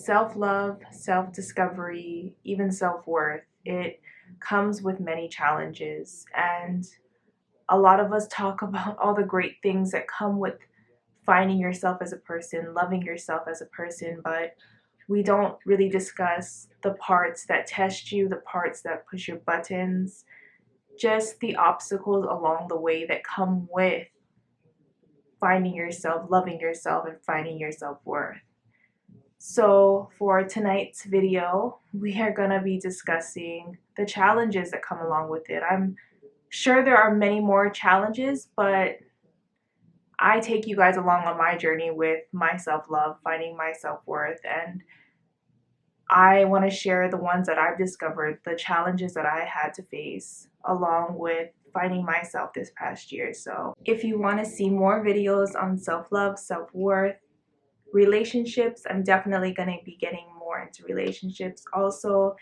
Self-love, self-discovery, even self-worth, it comes with many challenges. And a lot of us talk about all the great things that come with finding yourself as a person, loving yourself as a person, but we don't really discuss the parts that test you, the parts that push your buttons, just the obstacles along the way that come with finding yourself, loving yourself, and finding your self-worth. So for tonight's video, we are going to be discussing the challenges that come along with it. I'm sure there are many more challenges, but I take you guys along on my journey with my self-love, finding my self-worth, and I want to share the ones that I've discovered, the challenges that I had to face along with finding myself this past year. So if you want to see more videos on self-love, self-worth, relationships, I'm definitely going to be getting more into relationships. Also,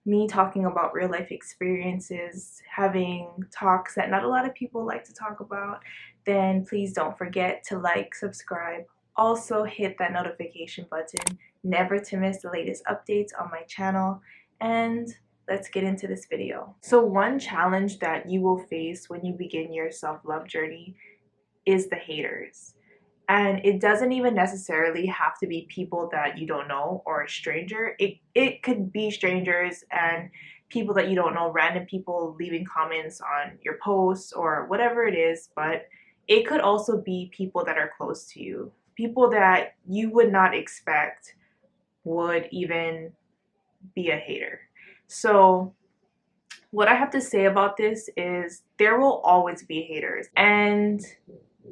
me talking about real life experiences, having talks that not a lot of people like to talk about, then please don't forget to like, subscribe. Also hit that notification button, never to miss the latest updates on my channel. And let's get into this video. So one challenge that you will face when you begin your self-love journey is the haters. And it doesn't even necessarily have to be people that you don't know or a stranger. It could be strangers and people that you don't know, random people leaving comments on your posts or whatever it is, but it could also be people that are close to you, people that you would not expect would even be a hater. So what I have to say about this is there will always be haters, and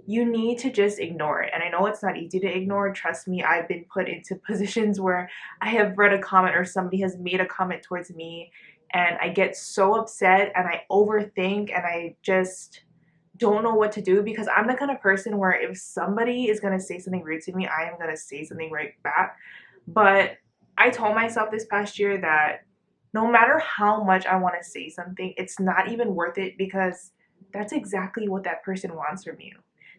you need to just ignore it. And I know it's not easy to ignore. Trust me, I've been put into positions where I have read a comment or somebody has made a comment towards me and I get so upset and I overthink and I just don't know what to do, because I'm the kind of person where if somebody is going to say something rude to me, I am going to say something right back. But I told myself this past year that no matter how much I want to say something, it's not even worth it, because that's exactly what that person wants from you.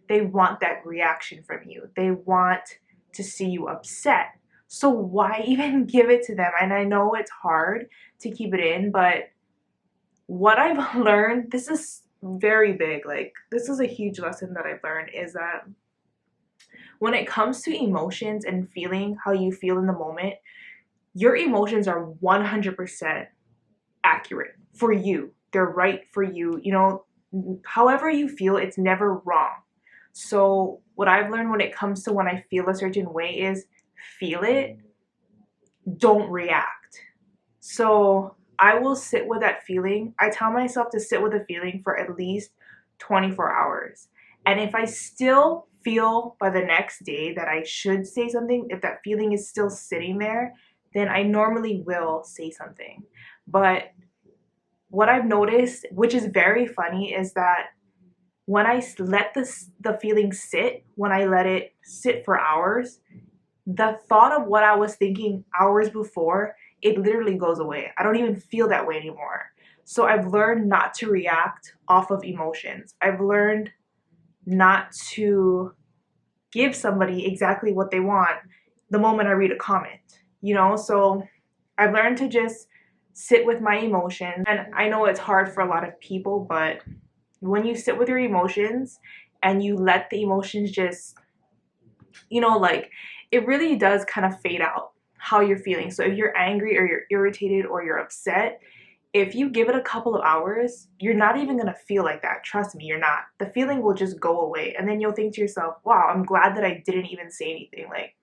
They want that reaction from you. They want to see you upset. So why even give it to them? And I know it's hard to keep it in, but what I've learned, this is very big, like this is a huge lesson that I've learned, is that when it comes to emotions and feeling how you feel in the moment, your emotions are 100% accurate for you. They're right for you. You know, however you feel, it's never wrong. So what I've learned when it comes to when I feel a certain way is feel it, don't react. So I will sit with that feeling. I tell myself to sit with a feeling for at least 24 hours. And if I still feel by the next day that I should say something, if that feeling is still sitting there, then I normally will say something. But what I've noticed, which is very funny, is that when I let the feeling sit, when I let it sit for hours, the thought of what I was thinking hours before, it literally goes away. I don't even feel that way anymore. So I've learned not to react off of emotions. I've learned not to give somebody exactly what they want the moment I read a comment, you know? So I've learned to just sit with my emotions. And I know it's hard for a lot of people, but when you sit with your emotions and you let the emotions just, you know, like it really does kind of fade out how you're feeling. So if you're angry or you're irritated or you're upset, if you give it a couple of hours, you're not even going to feel like that. Trust me, you're not. The feeling will just go away. And then you'll think to yourself, wow, I'm glad that I didn't even say anything. Like,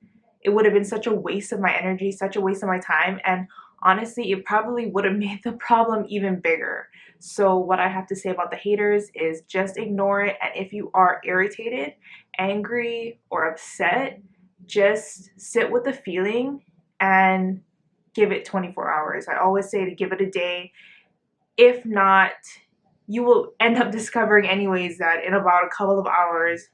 it would have been such a waste of my energy, such a waste of my time. And honestly, it probably would have made the problem even bigger. So what I have to say about the haters is just ignore it. And if you are irritated, angry, or upset, just sit with the feeling and give it 24 hours. I always say to give it a day. If not, you will end up discovering anyways that in about a couple of hours,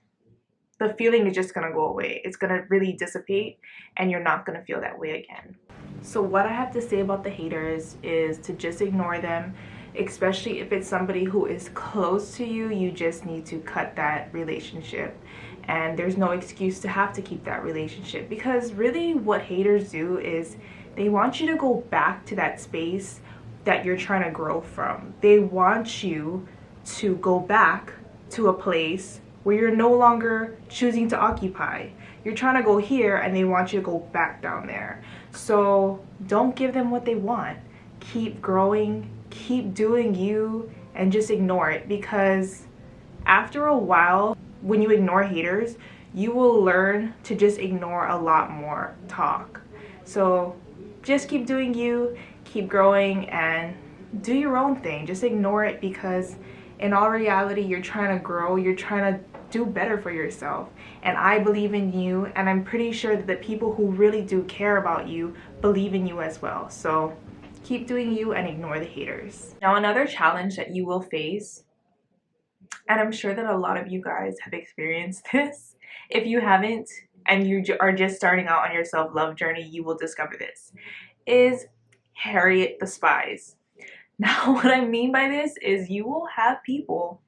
the feeling is just going to go away. It's going to really dissipate and you're not going to feel that way again. So what I have to say about the haters is to just ignore them, especially if it's somebody who is close to you. You just need to cut that relationship. and there's no excuse to have to keep that relationship, because really what haters do is they want you to go back to that space that you're trying to grow from. They want you to go back to a place where you're no longer choosing to occupy. You're trying to go here and they want you to go back down there. So don't give them what they want. Keep growing, keep doing you, and just ignore it, because after a while, when you ignore haters, you will learn to just ignore a lot more talk. So just keep doing you, keep growing, and do your own thing. Just ignore it, because in all reality, you're trying to grow, you're trying to do better for yourself. And I believe in you, and I'm pretty sure that the people who really do care about you believe in you as well. So keep doing you and ignore the haters. Now, another challenge that you will face, and I'm sure that a lot of you guys have experienced this. If you haven't and you are just starting out on your self-love journey, you will discover this, is Harriet the Spies. Now, what I mean by this is you will have people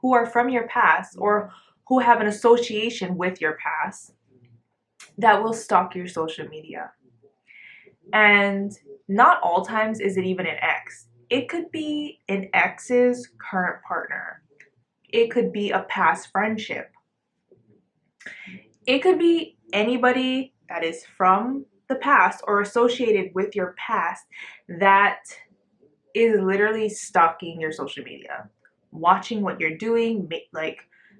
who are from your past or who have an association with your past that will stalk your social media. And not all times is it even an ex. It could be an ex's current partner. It could be a past friendship. It could be anybody that is from the past or associated with your past that is literally stalking your social media, watching what you're doing, like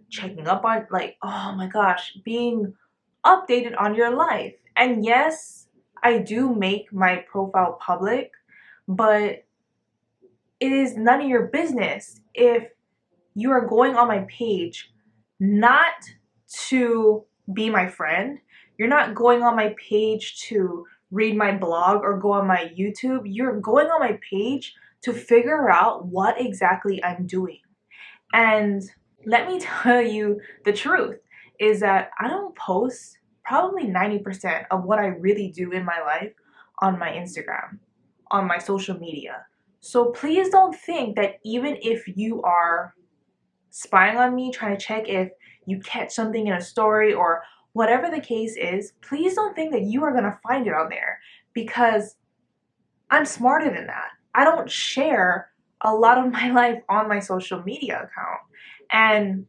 checking up on, like, oh my gosh, being updated on your life. And yes, I do make my profile public, but it is none of your business if you are going on my page not to be my friend. You're not going on my page to read my blog or go on my YouTube. You're going on my page to figure out what exactly I'm doing. And let me tell you the truth is that I don't post probably 90% of what I really do in my life on my Instagram, on my social media. So please don't think that even if you are spying on me, trying to check if you catch something in a story or whatever the case is, please don't think that you are going to find it on there, because I'm smarter than that. I don't share a lot of my life on my social media account. And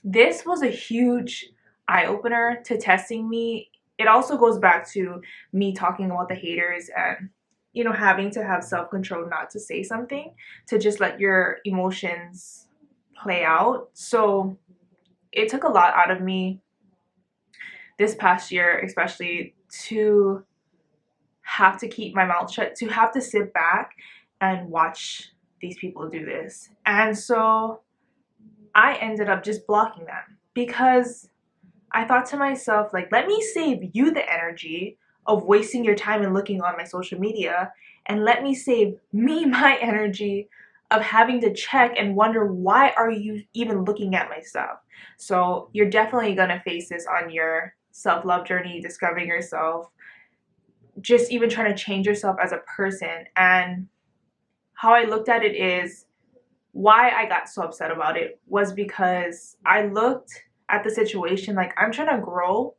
this was a huge eye opener to testing me. It also goes back to me talking about the haters and, you know, having to have self-control not to say something, to just let your emotions play out. So it took a lot out of me this past year, especially, to have to keep my mouth shut, to have to sit back and watch these people do this. And so I ended up just blocking them, because I thought to myself, like, let me save you the energy of wasting your time and looking on my social media, and let me save me my energy of having to check and wonder, why are you even looking at my stuff? So you're definitely gonna face this on your self-love journey, discovering yourself, just even trying to change yourself as a person. And how I looked at it is, why I got so upset about it was because I looked at the situation like, I'm trying to grow,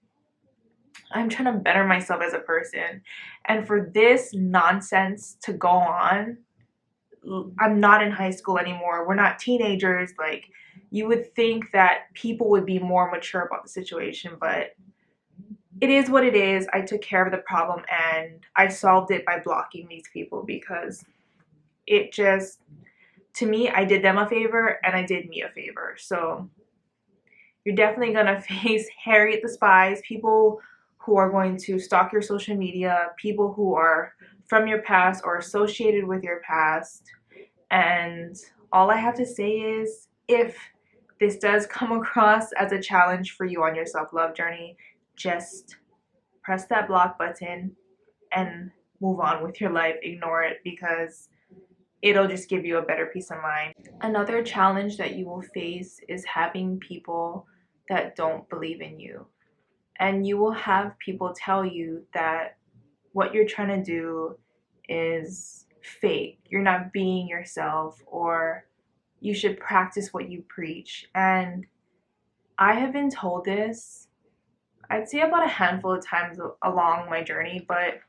I'm trying to better myself as a person, and for this nonsense to go on, I'm not in high school anymore, we're not teenagers. Like, you would think that people would be more mature about the situation, but it is what it is. I took care of the problem and I solved it by blocking these people, because it just, to me, I did them a favor and I did me a favor. So you're definitely going to face Harriet the Spies, people who are going to stalk your social media, people who are from your past or associated with your past. And all I have to say is, if this does come across as a challenge for you on your self-love journey, just press that block button and move on with your life. Ignore it, because it'll just give you a better peace of mind. Another challenge that you will face is having people that don't believe in you. And you will have people tell you that what you're trying to do is fake, you're not being yourself, or you should practice what you preach. And I have been told this, I'd say about a handful of times along my journey, but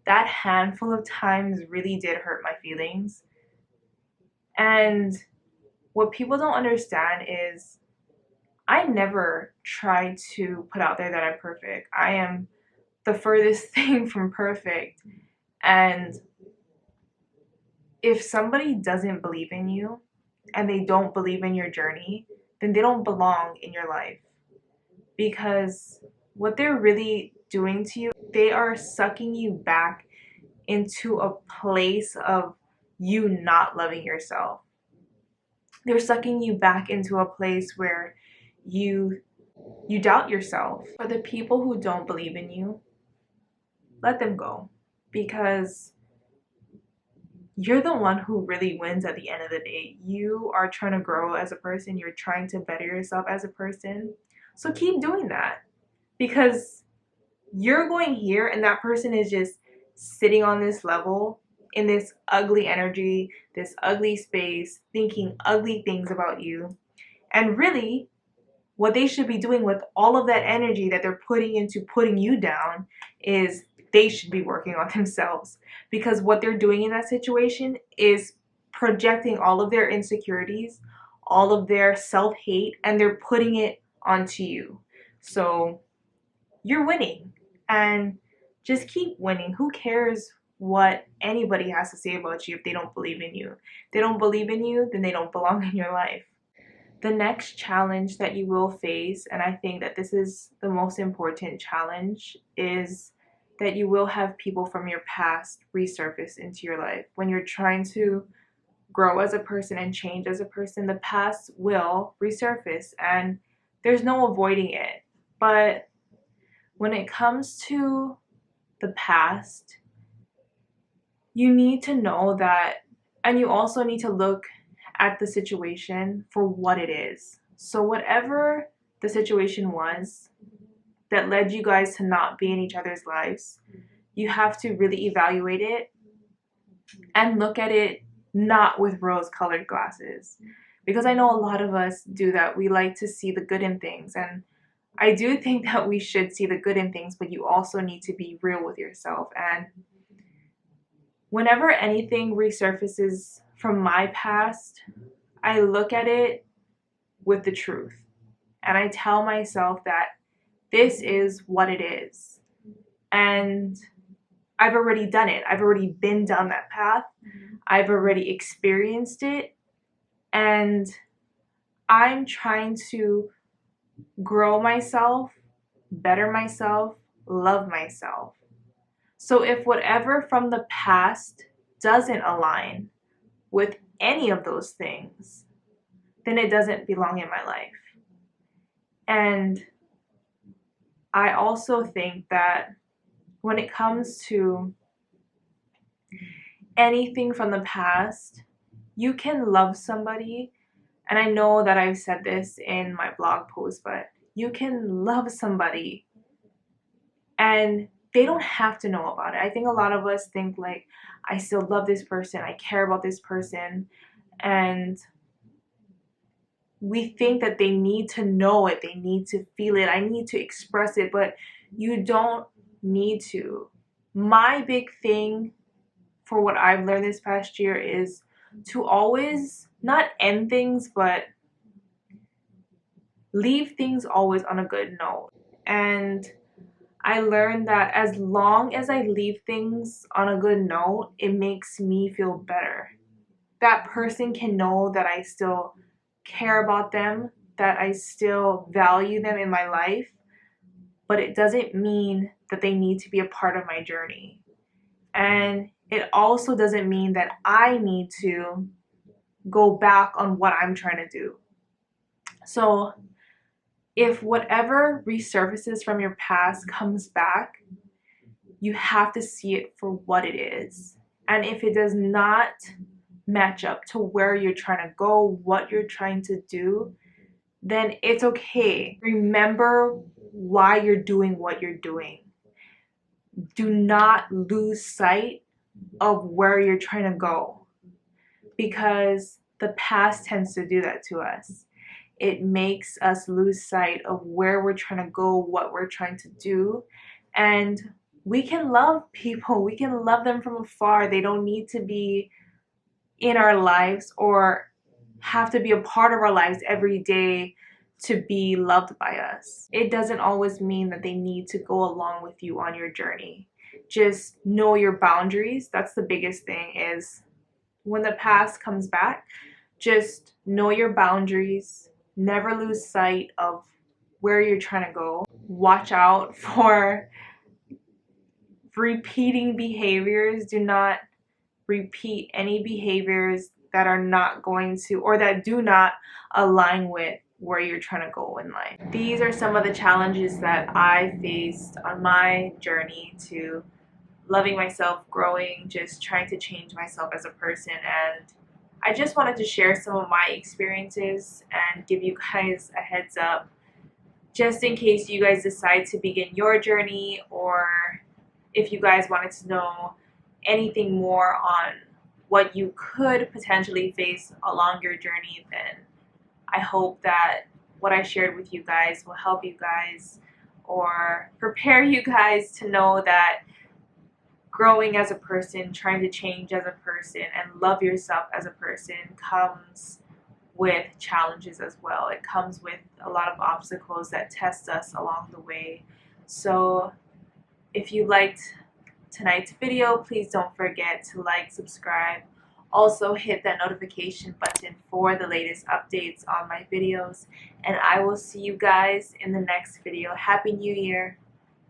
that handful of times really did hurt my feelings. And what people don't understand is I never try to put out there that I'm perfect. I am the furthest thing from perfect. And if somebody doesn't believe in you and they don't believe in your journey, then they don't belong in your life. Because what they're really doing to you, they are sucking you back into a place of you not loving yourself. They're sucking you back into a place where you doubt yourself. For the people who don't believe in you, let them go, because you're the one who really wins at the end of the day. You are trying to grow as a person, you're trying to better yourself as a person. So keep doing that, because you're going here and that person is just sitting on this level in this ugly energy, this ugly space, thinking ugly things about you. And really, what they should be doing with all of that energy that they're putting into putting you down is they should be working on themselves, because what they're doing in that situation is projecting all of their insecurities, all of their self-hate, and they're putting it onto you. So you're winning, and just keep winning. Who cares what anybody has to say about you if they don't believe in you? If they don't believe in you, then they don't belong in your life. The next challenge that you will face, and I think that this is the most important challenge, is that you will have people from your past resurface into your life. When you're trying to grow as a person and change as a person, the past will resurface and there's no avoiding it. But when it comes to the past, you need to know that, and you also need to look at the situation for what it is. So whatever the situation was that led you guys to not be in each other's lives, you have to really evaluate it and look at it not with rose-colored glasses. Because I know a lot of us do that. We like to see the good in things, and I do think that we should see the good in things, but you also need to be real with yourself. And whenever anything resurfaces from my past, I look at it with the truth. And I tell myself that this is what it is. And I've already done it. I've already been down that path. I've already experienced it. And I'm trying to grow myself, better myself, love myself. So if whatever from the past doesn't align with any of those things, then it doesn't belong in my life. And I also think that when it comes to anything from the past, you can love somebody. And I know that I've said this in my blog post, but you can love somebody and they don't have to know about it. I think a lot of us think like, I still love this person, I care about this person, and we think that they need to know it, they need to feel it, I need to express it, but you don't need to. My big thing for what I've learned this past year is to always not end things, but leave things always on a good note. And I learned that as long as I leave things on a good note, it makes me feel better. That person can know that I still care about them, that I still value them in my life, but it doesn't mean that they need to be a part of my journey. And it also doesn't mean that I need to go back on what I'm trying to do. So if whatever resurfaces from your past comes back, you have to see it for what it is. And if it does not match up to where you're trying to go, what you're trying to do, then it's okay. Remember why you're doing what you're doing. Do not lose sight of where you're trying to go, because the past tends to do that to us. it makes us lose sight of where we're trying to go, what we're trying to do. And we can love people, we can love them from afar. They don't need to be in our lives or have to be a part of our lives every day to be loved by us. It doesn't always mean that they need to go along with you on your journey. Just know your boundaries. That's the biggest thing, is when the past comes back, just know your boundaries. Never lose sight of where you're trying to go. Watch out for repeating behaviors. Do not repeat any behaviors that are not going to, or that do not align with where you're trying to go in life. These are some of the challenges that I faced on my journey to loving myself, growing, just trying to change myself as a person. And I just wanted to share some of my experiences and give you guys a heads up just in case you guys decide to begin your journey, or if you guys wanted to know anything more on what you could potentially face along your journey, then I hope that what I shared with you guys will help you guys or prepare you guys to know that growing as a person, trying to change as a person, and love yourself as a person comes with challenges as well. It comes with a lot of obstacles that test us along the way. So if you liked tonight's video, please don't forget to like, subscribe. Also hit that notification button for the latest updates on my videos. And I will see you guys in the next video. Happy New Year!